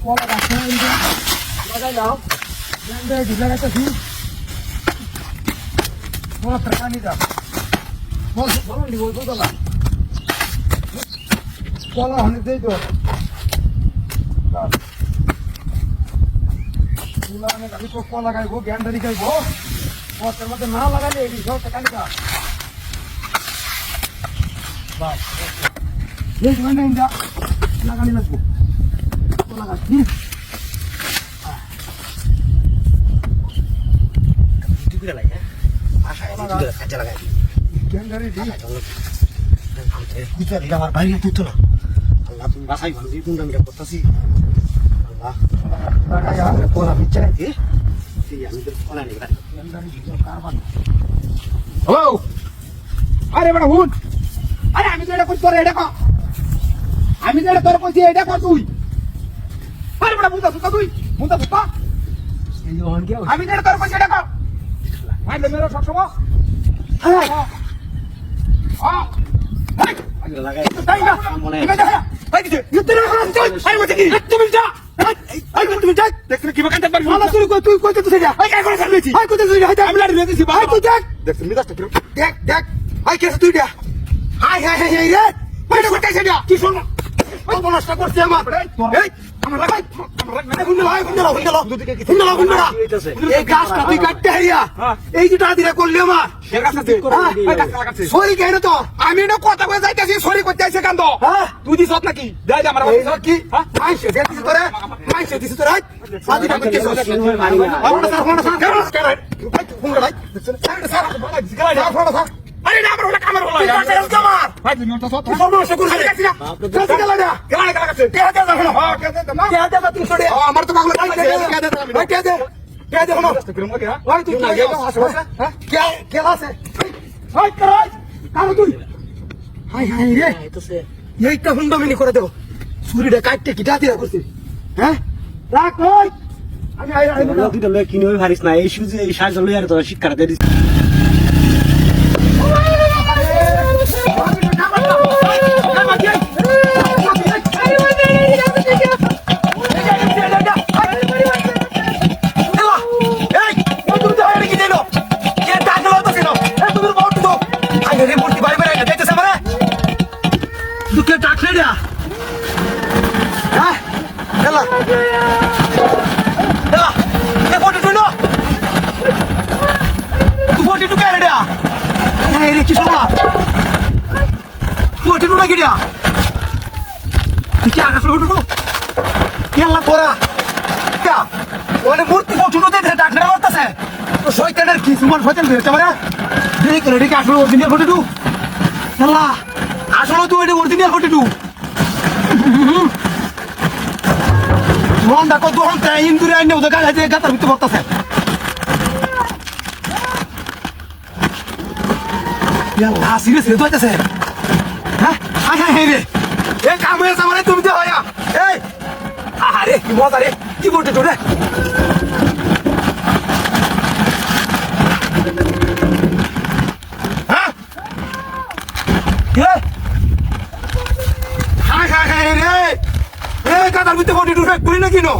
কলা গাছ লাগাই যাও ঢিলা গাছাছি পানি দাও বলুন দিব কলা কলা অনেক দেই তো কলা গাইবো গ্যান্ডারি গাইবো পথের মধ্যে না লাগালে এই সব টাকা নিকা বাস এই ধরনের ইন্দা লাগানি লাগবো কলা গাছ ডিপিটা লাগে আশা ডিপিটা কাজে লাগাই গ্যান্ডারি দি ভিতরে আমার বাইরে তুই তো না আল্লাহ তুমি বাসাই ভালো এই গুন্ডা মিটা করতেছি আল্লাহ লাগায়া কোলা বিচরে দি আমি তো কোলা নেই গ্যান্ডারি দি কারবান ও আরে বড় হুন আরে আমি তো এটা কই তোর এটা কর আমি তো এটা তোর কইছি এটা কর তুই আরে বড় মুদা তুই মুদা এই ওন কি আমি তো এটা তোর কইছি এটা কর ভাই মেরো সব সময় হ্যাঁ হ্যাঁ লাগাই তাই না মনে ভাই দিতে তুই না তুই আরে বলছি কি তুমি যা আই তুমি যা দেখছ কি বাকাতে পারবি না তুই কই তুই যা আই কাই করে চালিয়েছি আই কই তুই হাই আমি লাড়ি রেখেছি ভাই তুই দেখ দেখছ মিদাসটা কি দেখ আই কেস তুই দে হাই রে ভাই কোথায় যাই কি শুন ওই বনস্টা করছে আমার এই আমার লাগাই গুন্ডা এই গাছটা তুই কাটতে হারিয়া এই যে টাকা দিলে করলি আমার সরি কেন তো আমি এটা কথা বলে যাইতেছি সরি করতে আইছে কান্দ তুই দিস নাকি যাই আমার কি মাইছে দিছিস তোরে মাইছে দিছিস তোরে সাদি না করতে আরে না আমার হলো কামার হলো কামার ভাই তুমি তো সব সমস্যা করে গেছিস না জলদি গেলা না গেলা কাছে কে দে না হ্যাঁ কে দে না কে দে তুই ছড়ে আমার তো পাগল কে দে আমি কে দে হলো ভাই তুই না গেল আসো হ্যাঁ কে আছে হাই করাই কাম তুই হাই রে এইটা হুন্ডমিনি করে দেব ছুরিটা কাটতে কি দাদিরা করছিস হ্যাঁ রাখ ওই আমি আই দুইটা লয় কিনে হই হারিস না এই সুজি এই সাজ লয় আর তো শিক্ষা দে দিস মূর্তি ডাক্তার করতেছে শয়তানের কি তোমার শয়তান বেরোচ্ছে আমার রেডি আসলে অরিজিনাল ফটো আসলে তুই এটা অরিজিনাল ফটো মন দেখো তখন ইন্দুরে আইনে ওদের কাছে গাতার ভিতরে পড়তেছে সিরিয়াস রে দইতেছে হ্যাঁ রে এ কাম হয়েছে মানে তুমি তো হয়া এই আরে কি মজা রে কি বলতে তোরে হ্যাঁ রে এ গাতার ভিতরে বডি টু ফেক করি না কিনো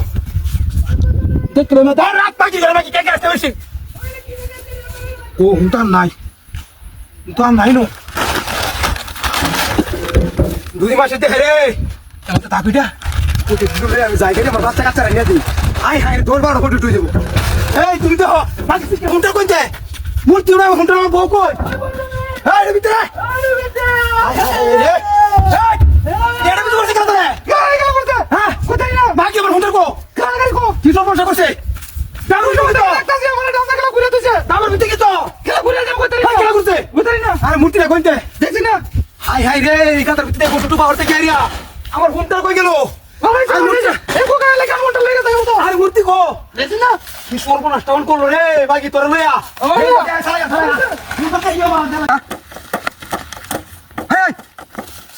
দেখলে না তার রাত পাকি গেল নাকি কে কে আসতে বেশি ও হুঁটার নাই হুঁটার নাই নো 2 মাসে দেখে রে তাপিটা আমি জায়গায় আমার বাচ্চা কাচ্চা রান্না দিই হাই তোর বড় ফটো টুই দেবো এই তুমি তো বাকি হুঁটা কোনতে মূর্তি উড়া হুঁটা আমার বউ কই এই ভিতরে এটা ভিতরে বসে কেন তোরে হ্যাঁ কোথায় না বাকি আমার হুঁটার কো কারাগারি কো কি সমস্যা করছে দারু জমে তো একটাছি আমার ডান্সা খেলা ঘুরে দিছে দাবার ভিতরে কি তো খেলা ঘুরে যাম কোথায় খেলা করতে কোথায় না আরে মূর্তিটা কোনতে দেখছি না হাই রে এই কাতার ভিতরে ফটো টু পাওয়ার থেকে এরিয়া আমার হুঁটার কই গেল আরে মূর্তি কো দেখছি না কি সর্বনাশ টাউন করলো রে বাকি তোর লইয়া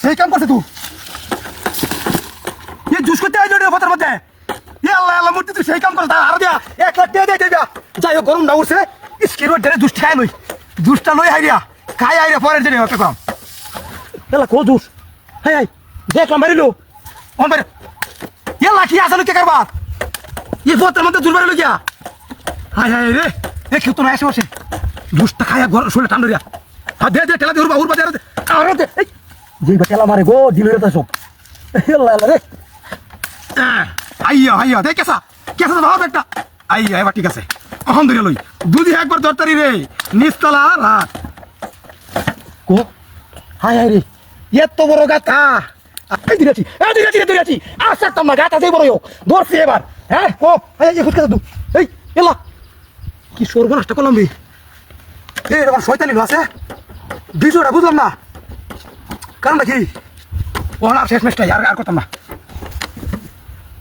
সেই কাম করছে তুই ये জুস করতে আইলো রে পথের মধ্যে এ আল্লাহ আল্লাহ মূর্তি তুই সেই কাম করছ আর দিয়া 1 লাখ টাকা দে যাই হোক গরম না উঠছে স্কিরো ধরে জুস খাই লই জুসটা লই আইরিয়া খাই আইরিয়া পরের দিনে ওকে কাম এলা কো জুস হাই দেখলাম মারিলো অন বাইরে এলা কি আসলে কে কারবার এই বোতলের মধ্যে দুর্বার লইয়া হাই হাই রে এ কেউ তো না এসে বসে দুষ্টা খায়া ঘর শরীরে ঠান্ডা রিয়া হ্যাঁ দে দে ঠেলা দে উড়বা দে আরে দে এই যে ঠেলা মারে গো দিলে তো সব রে আইয়া আইয়া দে কেসা কেসা ভাব একটা আইয়া এবার ঠিক আছে আলহামদুলিল্লাহ লই দুধি একবার দরতারি রে নিস্তলা রাত কো হাই হাই রে এত বড় গাথা এই দিরাছি আচ্ছা তোমার গাথা দেই বড় ধরছি এবার হ্যাঁ ও এই হুট কথা দু এই এলা কি সর্বনাশটা করলাম রে এই এবার শয়তানি আছে বিষয়টা বুঝলাম না কারণটা কি ওরা শেষ মেশটাই আর করতাম না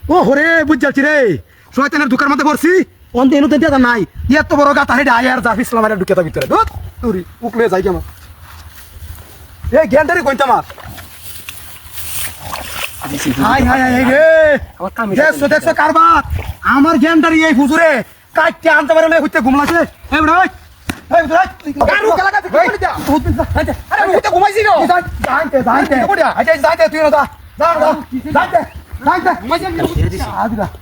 ও হরে বুঝ যাচ্ছি রে শয়তানের দোকার মধ্যে পড়ছি অন্তে এনুতে দিয়া নাই এত বড় গাথা হেডে আয়ার যা ইসলাম আর ঢুকে তা ভিতরে ধুত তুই উকলে যাই কেমন এই জ্ঞানটারে কইতাম আর হাই হাই হাই রে দেখছো কারবার আমার জ্ঞানটারে এই হুজুরে কাটতে আনতে পারে হইতে ঘুমলাছে এই বড় এই বড় কারু গলা কাটে কই দিয়া আরে হইতে ঘুমাইছি না যাইতে তুই না যা ঘুমাইছি ঘুমাইছি